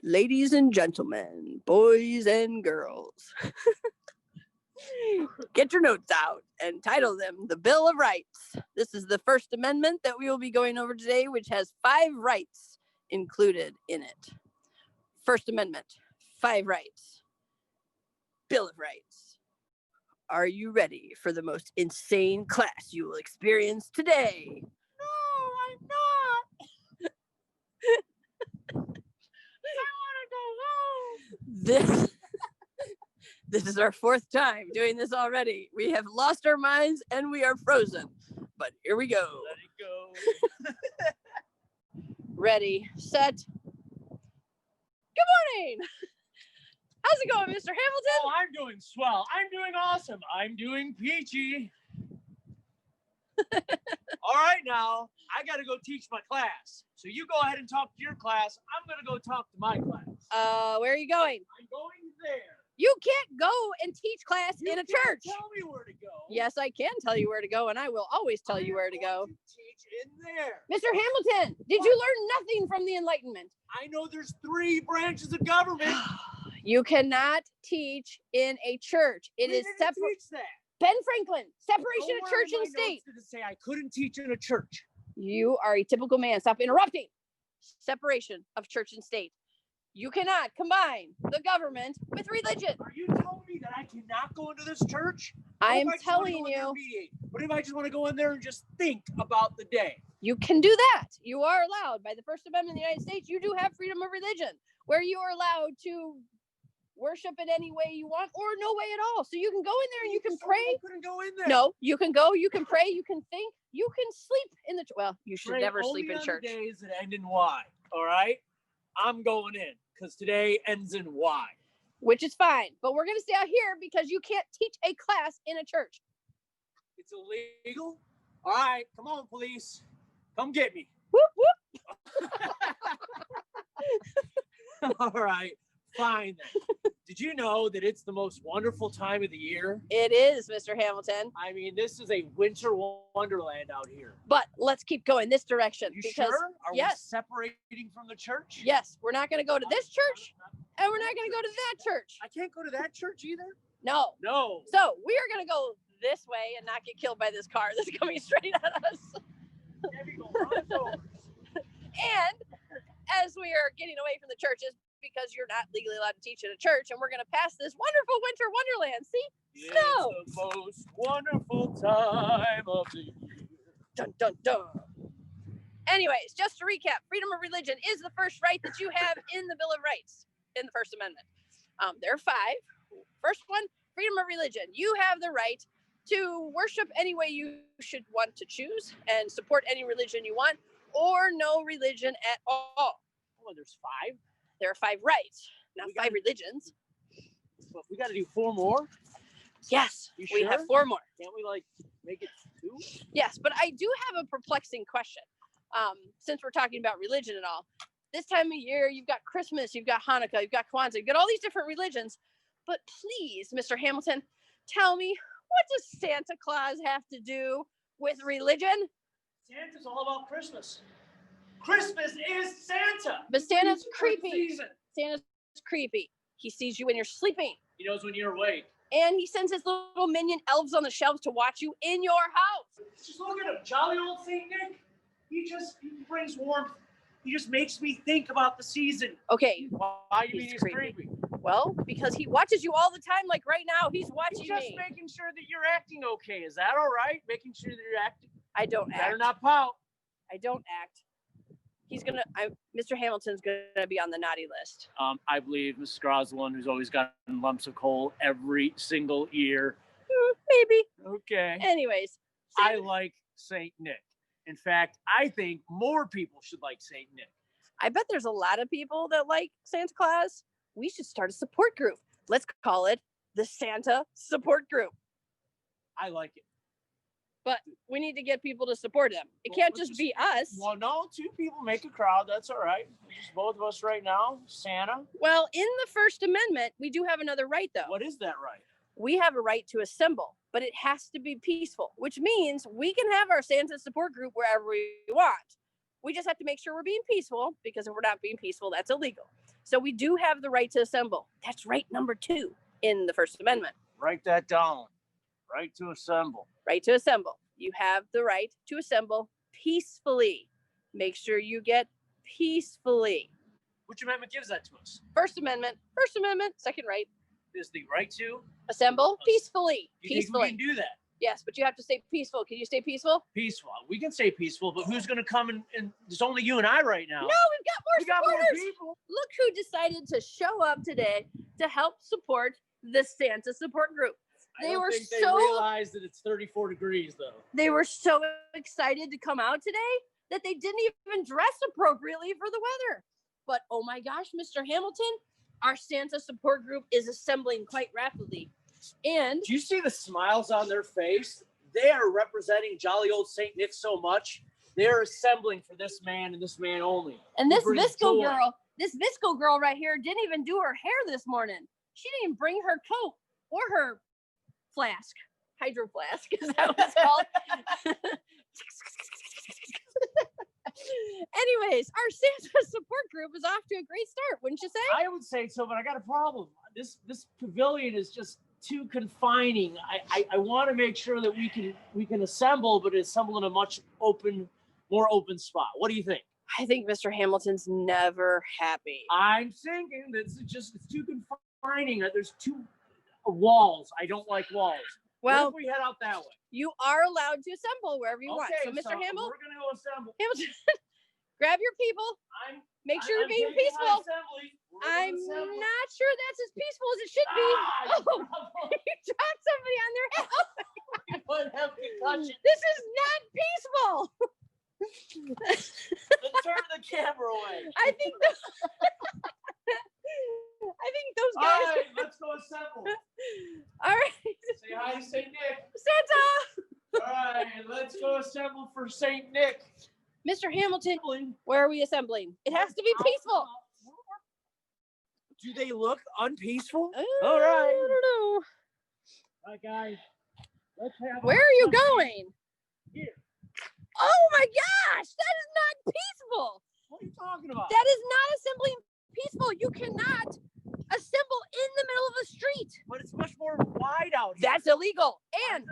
Ladies and gentlemen, boys and girls, get your notes out and title them the Bill of Rights. This is the First Amendment that we will be going over today, which has 5 rights included in it. First Amendment, 5 rights. Bill of Rights. Are you ready for the most insane class you will experience today? No, I'm not. I want to go home. This is our 4th time doing this already. We have lost our minds and we are frozen. But here we go. Let it go. Ready, set. Good morning. How's it going, Mr. Hamilton? Oh, I'm doing swell. I'm doing awesome. I'm doing peachy. All right, now, I got to go teach my class. So you go ahead and talk to your class. I'm going to go talk to my class. Where are you going? I'm going there. You can't go and teach class in a church. Tell me where to go. Yes, I can tell you where to go, and I will always tell you where to go. Teach in there. Mr. Hamilton, did you learn nothing from the Enlightenment? I know there's 3 branches of government. You cannot teach in a church. It is separate. Teach that. Ben Franklin, separation of church and state. To say I couldn't teach in a church. You are a typical man. Stop interrupting. Separation of church and state. You cannot combine the government with religion. Are you telling me that I cannot go into this church? I am telling you. What if I just want to go in there and just think about the day? You can do that. You are allowed by the First Amendment of the United States. You do have freedom of religion, where you are allowed to worship in any way you want or no way at all. So you can go in there and you can pray. I couldn't go in there. No, you can go, you can pray, you can think, you can sleep in the well, you should never sleep in church. Only on the days that end in Y, all right? I'm going in because today ends in Y. Which is fine, but we're going to stay out here because you can't teach a class in a church. It's illegal? All right, come on, police. Come get me. Whoop, whoop. All right. Fine then. Did you know that it's the most wonderful time of the year? It is, Mr. Hamilton. I mean, this is a winter wonderland out here. But let's keep going this direction. You because, sure? Are yes. we separating from the church? Yes, we're not going to go to this church, and we're not going to go to that church. I can't go to that church either? No. No. So we are going to go this way and not get killed by this car that's coming straight at us. And as we are getting away from the churches, because you're not legally allowed to teach at a church, and we're going to pass this wonderful winter wonderland. See? Snow. It's the most wonderful time of the year. Dun, dun, dun. Anyways, just to recap, freedom of religion is the first right that you have in the Bill of Rights, in the First Amendment. There are 5. First one, freedom of religion. You have the right to worship any way you should want to choose and support any religion you want, or no religion at all. Oh, there's 5? There are 5 rights, not 5 religions. Well, we got to do 4 more? Yes, we have 4 more. Can't we, make it 2? Yes, but I do have a perplexing question. Since we're talking about religion and all, this time of year, you've got Christmas, you've got Hanukkah, you've got Kwanzaa, you've got all these different religions. But please, Mr. Hamilton, tell me, what does Santa Claus have to do with religion? Santa's all about Christmas. Christmas is Santa. But Santa's creepy. Santa's creepy. He sees you when you're sleeping. He knows when you're awake. And he sends his little minion elves on the shelves to watch you in your house. Just look at him, jolly old Saint Nick. He brings warmth. He just makes me think about the season. Okay. Why do you mean he's creepy? Well, because he watches you all the time. Like right now, he's watching me. He's just making sure that you're acting okay. Is that all right? Making sure that you're acting. I don't act. Better not pout. I don't act. Mr. Hamilton's gonna be on the naughty list. I believe Mrs. Grau is the one who's always gotten lumps of coal every single year. Maybe. Okay. Anyways. I like Saint Nick. In fact, I think more people should like Saint Nick. I bet there's a lot of people that like Santa Claus. We should start a support group. Let's call it the Santa Support Group. I like it. But we need to get people to support him. It can't just be us. Well, no, 2 people make a crowd. That's all right. Just both of us right now. Santa. Well, in the First Amendment, we do have another right, though. What is that right? We have a right to assemble, but it has to be peaceful, which means we can have our Santa support group wherever we want. We just have to make sure we're being peaceful, because if we're not being peaceful, that's illegal. So we do have the right to assemble. That's right number 2 in the First Amendment. Write that down. Right to assemble. Right to assemble. You have the right to assemble peacefully. Make sure you get peacefully. Which amendment gives that to us? First Amendment, second right. Is the right to assemble peacefully. You think we can do that? Yes, but you have to stay peaceful. Can you stay peaceful? Peaceful. We can stay peaceful, but who's going to come and it's only you and I right now. No, we've got more supporters. People. Look who decided to show up today to help support the Santa support group. They realized that it's 34 degrees though. They were so excited to come out today that they didn't even dress appropriately for the weather. But oh my gosh, Mr. Hamilton, our Santa support group is assembling quite rapidly. And do you see the smiles on their face? They are representing jolly old Saint Nick so much. They're assembling for this man and this man only. And this Visco girl right here didn't even do her hair this morning. She didn't even bring her coat or her flask. Hydro flask is that what it's called? Anyways, our Santa support group is off to a great start, wouldn't you say? I would say so, but I got a problem. This pavilion is just too confining. I want to make sure that we can assemble, but assemble in a much more open spot. What do you think? I think Mr. Hamilton's never happy. I'm thinking that it's too confining. There's 2 walls. I don't like walls. Well, what if we head out that way? You are allowed to assemble wherever you want. So, Mr. Hamilton, we're going to go assemble. Hamilton, grab your people. Make sure you're being peaceful. I'm not sure that's as peaceful as it should be. You dropped somebody on their head. This is not peaceful. Let's turn the camera away. I think those guys. All right, let's go assemble. All right. Say hi to Saint Nick. Santa. All right, let's go assemble for Saint Nick. Mr. Hamilton, where are we assembling? It has to be peaceful. Do they look unpeaceful? All right. I don't know. All right, guys. Where are you going? Here. Oh my gosh, that is not peaceful. What are you talking about? That is not assembling peaceful. You cannot assemble in the middle of a street. But it's much more wide out here. That's illegal. And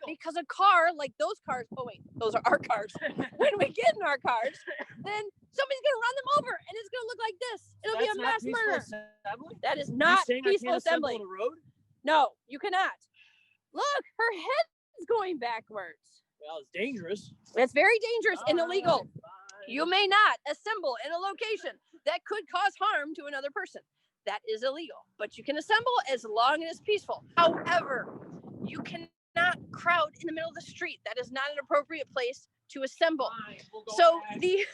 because a car, like those cars, oh wait, those are our cars. When we get in our cars, then somebody's going to run them over and it's going to look like this. It'll be a mass murder. Assembly? That is not peaceful assembly. On the road? No, you cannot. Look, her head's going backwards. Well, it's dangerous. It's very dangerous and illegal. You may not assemble in a location that could cause harm to another person. That is illegal, but you can assemble as long as it's peaceful. However, you cannot crowd in the middle of the street. That is not an appropriate place to assemble. So the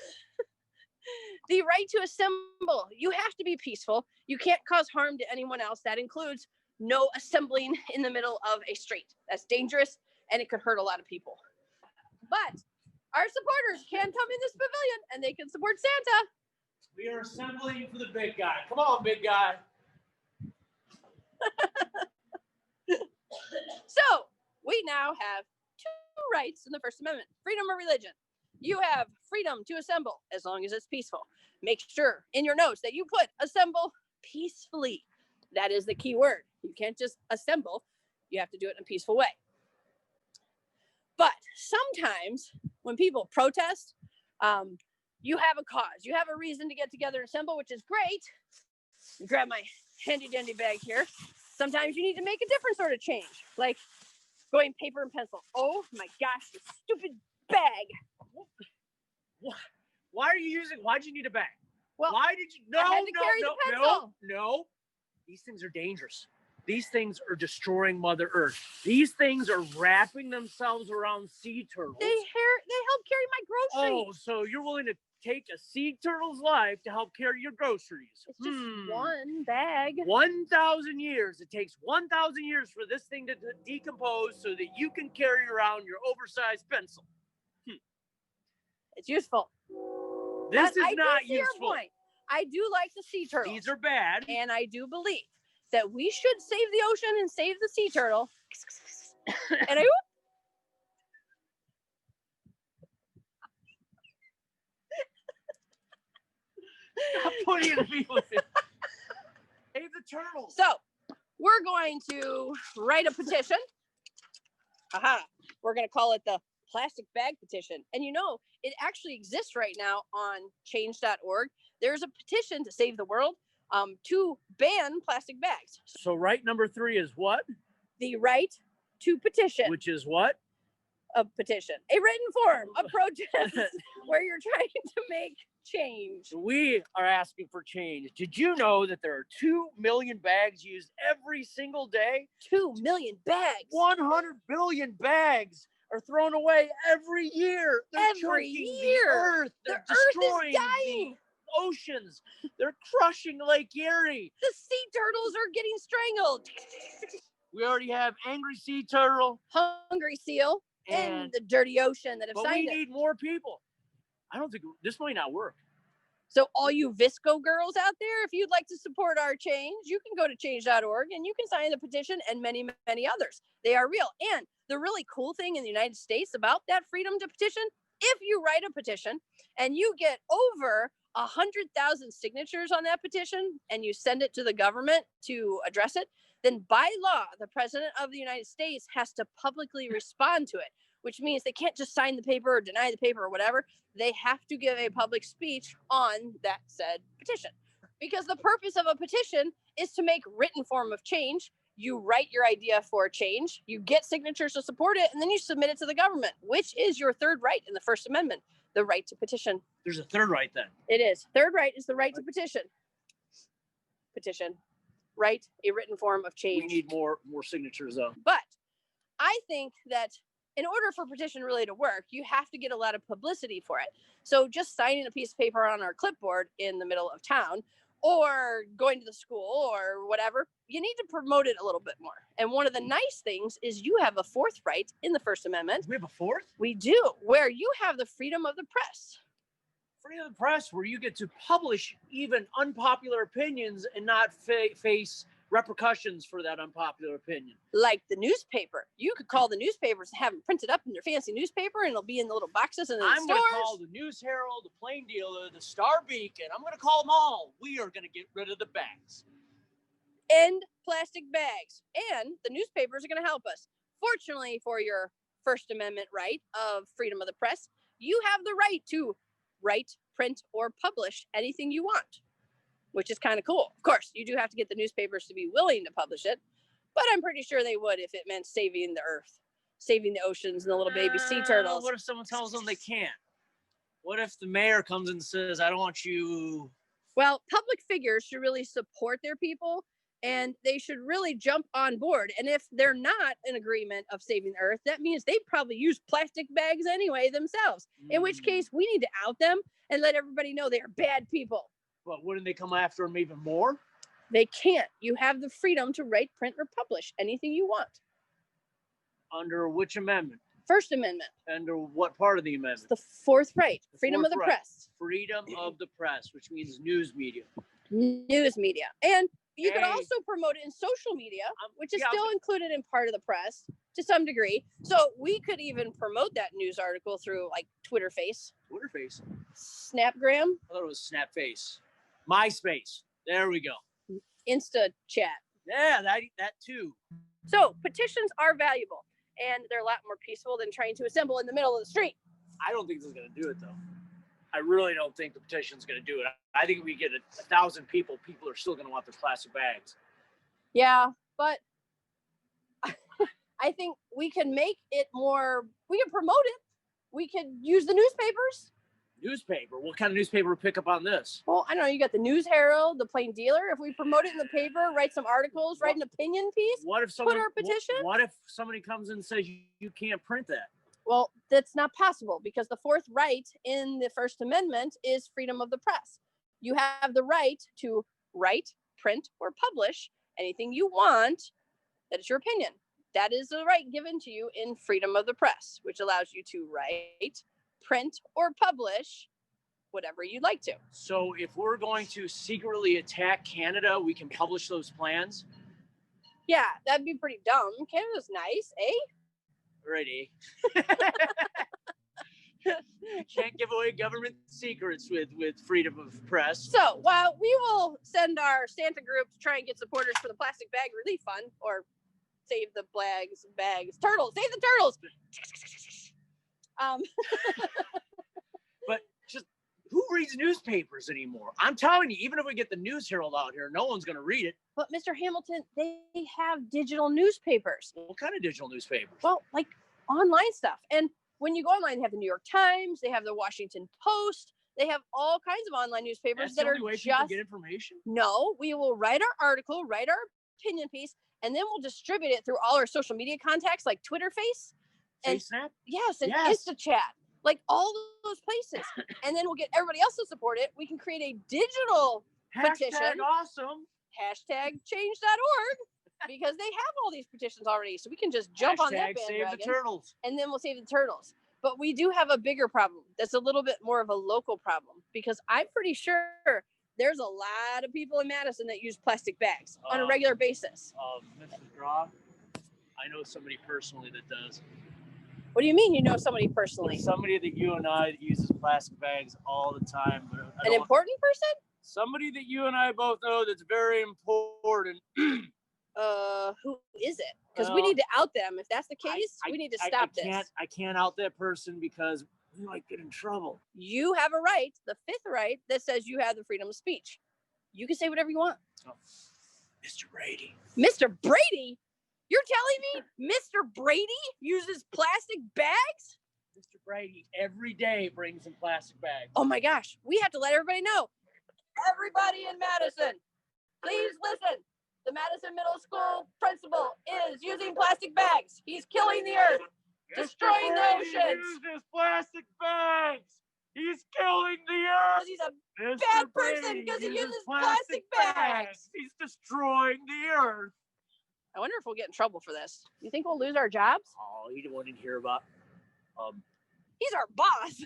right to assemble, you have to be peaceful. You can't cause harm to anyone else. That includes no assembling in the middle of a street. That's dangerous and it could hurt a lot of people. But our supporters can come in this pavilion and they can support Santa. We are assembling for the big guy. Come on, big guy. So we now have 2 rights in the First Amendment: freedom of religion. You have freedom to assemble as long as it's peaceful. Make sure in your notes that you put assemble peacefully. That is the key word. You can't just assemble. You have to do it in a peaceful way. But sometimes when people protest, you have a cause. You have a reason to get together and assemble, which is great. Grab my handy dandy bag here. Sometimes you need to make a different sort of change, like going paper and pencil. Oh my gosh, this stupid bag. Why'd you need a bag? Well, why did you? I had to carry the pencil. No. These things are dangerous. These things are destroying Mother Earth. These things are wrapping themselves around sea turtles. They help carry my groceries. Oh, so you're willing to take a sea turtle's life to help carry your groceries? It's just one bag. 1,000 years. It takes 1,000 years for this thing to decompose so that you can carry around your oversized pencil. It's useful. This is not useful. Your point. I do like the sea turtles. These are bad. And I do believe that we should save the ocean and save the sea turtle. And Stop putting it in me with it. So we're going to write a petition. We're going to call it the plastic bag petition. And you know, it actually exists right now on change.org. There's a petition to save the world, to ban plastic bags. So right number 3 is what? The right to petition. Which is what? A petition. A written form, a protest where you're trying to make change. We are asking for change. Did you know that there are 2 million bags used every single day? 2 million bags. 100 billion bags are thrown away every year. They're Every choking year. the earth. They're destroying Earth is dying. the oceans. They're crushing Lake Erie. The sea turtles are getting strangled. We already have angry sea turtle. Hungry seal and the dirty ocean that have But signed we it. need more people. I don't think this might not work. So all you Visco girls out there, if you'd like to support our change, you can go to change.org and you can sign the petition and many, many others. They are real. And the really cool thing in the United States about that freedom to petition, if you write a petition and you get over 100,000 signatures on that petition and you send it to the government to address it, then by law, the president of the United States has to publicly respond to it, which means they can't just sign the paper or deny the paper or whatever. They have to give a public speech on that said petition. Because the purpose of a petition is to make written form of change. You write your idea for change, you get signatures to support it, and then you submit it to the government, which is your third right in the First Amendment, the right to petition. There's a third right then. It is. Third right is the right to petition. Petition. Write a written form of change. We need more signatures though. But I think that in order for petition really to work, you have to get a lot of publicity for it. So just signing a piece of paper on our clipboard in the middle of town or going to the school or whatever, you need to promote it a little bit more. And one of the nice things is you have a fourth right in the First Amendment. We have a fourth? We do, where you have the freedom of the press. Freedom of the press, where you get to publish even unpopular opinions and not face repercussions for that unpopular opinion. Like the newspaper. You could call the newspapers and have them printed up in their fancy newspaper, and it'll be in the little boxes in the stores. I'm going to call the News Herald, the Plain Dealer, the Star Beacon. I'm going to call them all. We are going to get rid of the bags. End plastic bags. And the newspapers are going to help us. Fortunately for your First Amendment right of freedom of the press, you have the right to write, print, or publish anything you want, which is kind of cool. Of course, you do have to get the newspapers to be willing to publish it, but I'm pretty sure they would if it meant saving the earth, saving the oceans and the little baby sea turtles. What if someone tells them they can't? What if the mayor comes and says, I don't want you... Well, public figures should really support their people, and they should really jump on board. And if they're not in agreement of saving the earth, that means they probably use plastic bags anyway themselves, in which case we need to out them and let everybody know they are bad people. But wouldn't they come after them even more? They can't. You have the freedom to write, print, or publish anything you want. Under which amendment? First Amendment. Under what part of the amendment? The fourth right. Freedom of the right. press. Freedom of the press, which means news media. News media. And you could Hey. also promote it in social media, which is yeah, still included in part of the press to some degree. So we could even promote that news article through like Twitter face, Twitter face. Snapgram, I thought it was Snap Face. MySpace. There we go. Insta chat. Yeah, that too. So petitions are valuable, and they're a lot more peaceful than trying to assemble in the middle of the street. I don't think this is going to do it, though. I really don't think the petition's going to do it. I think if we get 1,000 people are still going to want their plastic bags. Yeah, but I think we can make it more, we can promote it. We could use the newspapers. Newspaper? What kind of newspaper would pick up on this? Well, I don't know. You got the News Herald, the Plain Dealer. If we promote it in the paper, write some articles, write an opinion piece, What if someone, put our petition. What if somebody comes in and says you can't print that? Well, that's not possible because the fourth right in the First Amendment is freedom of the press. You have the right to write, print, or publish anything you want. That is your opinion. That is the right given to you in freedom of the press, which allows you to write, print, or publish whatever you'd like to. So if we're going to secretly attack Canada, we can publish those plans? Yeah, that'd be pretty dumb. Canada's nice, eh? Alrighty. You can't give away government secrets with freedom of press. So while we will send our Santa group to try and get supporters for the plastic bag relief fund, or save the bags, turtles, save the turtles. But just who reads newspapers anymore? I'm telling you, even if we get the News Herald out here, no one's going to read it. But Mr. Hamilton, they have digital newspapers. What kind of digital newspapers? Well, like online stuff. And when you go online, they have the New York Times, they have the Washington Post, they have all kinds of online newspapers that are just get information. No, we will write our article, write our opinion piece, and then we'll distribute it through all our social media contacts like Twitter Face. And FaceNet? Yes, and InstaChat, like all those places. And then we'll get everybody else to support it. We can create a digital petition. Awesome. #change.org. Because they have all these petitions already, so we can just jump on that bandwagon. Save the turtles. And then we'll save the turtles. But we do have a bigger problem that's a little bit more of a local problem, because I'm pretty sure there's a lot of people in Madison that use plastic bags on a regular basis. Mrs. Grau, I know somebody personally that does. What do you mean you know somebody personally? Somebody that you and I that uses plastic bags all the time. But an important person? Somebody that you and I both know that's very important. Who is it? Because we need to out them. If that's the case, we need to stop this. I can't out that person because we might get in trouble. You have a right, the 5th right, that says you have the freedom of speech. You can say whatever you want. Oh, Mr. Brady. Mr. Brady? You're telling me Mr. Brady uses plastic bags? Mr. Brady every day brings in plastic bags. Oh my gosh, we have to let everybody know. Everybody in Madison, please listen. The Madison Middle School principal is using plastic bags. He's killing the earth, destroying the oceans. He uses plastic bags. He's killing the earth. He's a bad person because he uses plastic bags. He's destroying the earth. I wonder if we'll get in trouble for this. You think we'll lose our jobs? Oh, you didn't hear about. He's our boss.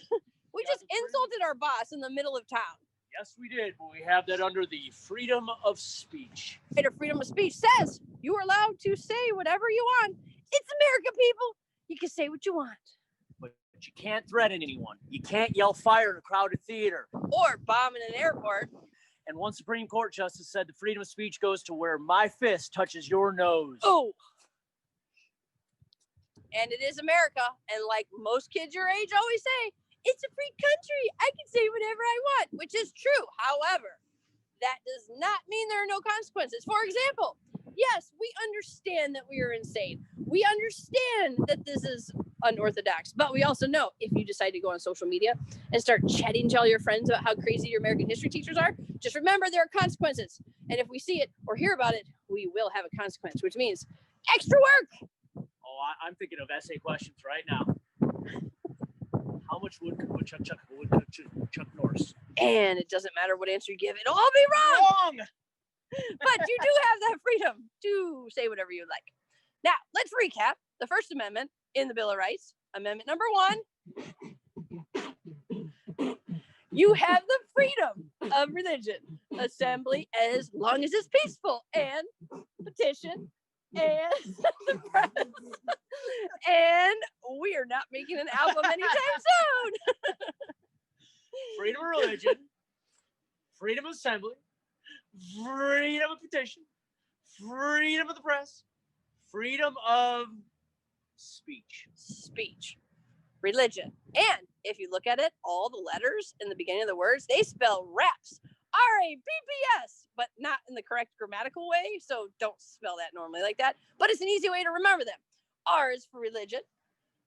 We just insulted our boss in the middle of town. Yes, we did, but we have that under the freedom of speech. Freedom of speech says you are allowed to say whatever you want. It's America, people. You can say what you want. But you can't threaten anyone. You can't yell fire in a crowded theater. Or bomb in an airport. And one Supreme Court justice said the freedom of speech goes to where my fist touches your nose. Oh. And it is America. And like most kids your age always say, it's a free country. I can say whatever I want, which is true. However, that does not mean there are no consequences. For example, yes, we understand that we are insane. We understand that this is unorthodox, but we also know if you decide to go on social media and start chatting to all your friends about how crazy your American history teachers are, just remember there are consequences. And if we see it or hear about it, we will have a consequence, which means extra work. Oh, I'm thinking of essay questions right now. How much wood could Woodchuck Chuck Norris? And it doesn't matter what answer you give, it'll all be wrong. But you do have that freedom to say whatever you like. Now, let's recap the First Amendment in the Bill of Rights. Amendment number 1. You have the freedom of religion, assembly, as long as it's peaceful, and petition, and the press. And we are not making an album anytime soon. Freedom of religion, freedom of assembly, freedom of petition, freedom of the press, freedom of speech. Religion. And if you look at it, all the letters in the beginning of the words, they spell RAPS. RAPPS, but not in the correct grammatical way. So don't spell that normally like that. But it's an easy way to remember them. R is for religion.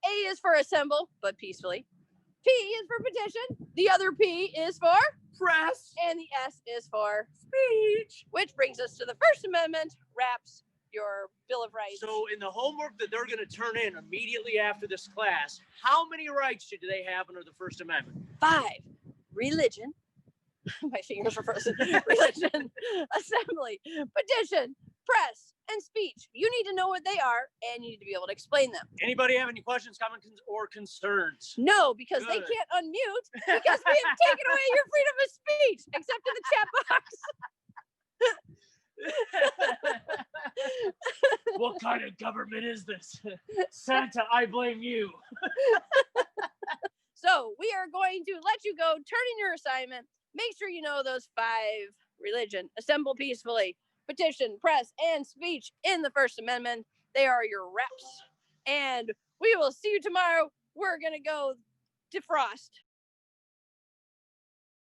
A is for assemble, but peacefully. P is for petition. The other P is for press. And the S is for speech. Which brings us to the First Amendment, wraps your Bill of Rights. So in the homework that they're going to turn in immediately after this class, how many rights do they have under the First Amendment? 5. Religion. My fingers were frozen. Religion, assembly, petition, press, and speech. You need to know what they are, and you need to be able to explain them. Anybody have any questions, comments, or concerns? No, because they can't unmute because we have taken away your freedom of speech, except in the chat box. What kind of government is this? Santa, I blame you. So going to let you go, turn in your assignment. Make sure you know those 5: religion, assemble peacefully, petition, press, and speech in the First Amendment. They are your reps. And we will see you tomorrow. We're going to go defrost.